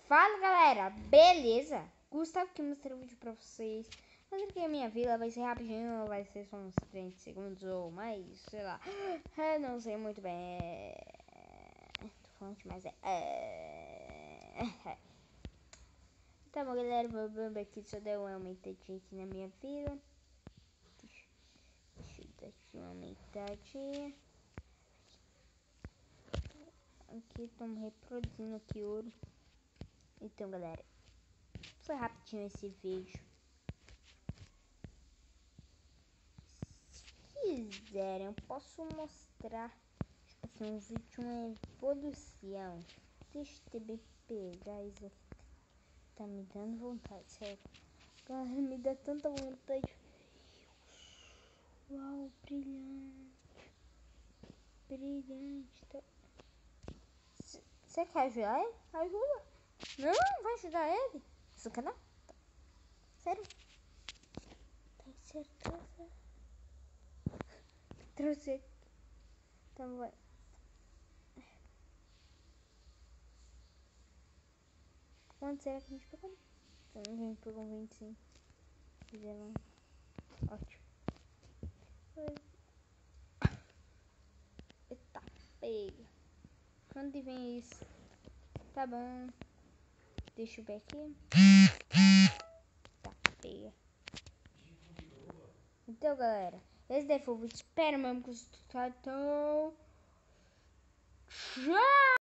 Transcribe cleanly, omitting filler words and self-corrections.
Fala galera, beleza? Gustavo aqui mostrando um vídeo pra vocês. Mas aqui a minha vila vai ser rapidinho, vai ser só uns 30 segundos ou mais, sei lá. Eu não sei muito bem. Tô falando demais, Tá bom galera, vou aqui, só dar uma aumentadinha aqui na minha vila. Deixa eu dar aqui uma aumentadinha. Aqui estamos reproduzindo aqui ouro. Então galera, foi rapidinho esse vídeo. Se quiserem, eu posso mostrar tipo assim, um vídeo de uma evolução. Deixa eu também pegar isso aqui. Tá me dando vontade, sério. Cara, me dá tanta vontade. Uau, brilhante. Brilhante. Você quer ajudar ele? Ajuda. Não, vai ajudar ele. Isso quer não? Sério? Tem certeza? Trouxe. Então vai. Quanto será que a gente pegou? A gente pegou 25. Fizeram. Ótimo. Eita, pega. Quando vem isso? Tá bom. Deixa eu ver aqui. Tá, pega. Então, galera, esse daí foi o vídeo. Espero mesmo que vocês tenham. Tchau!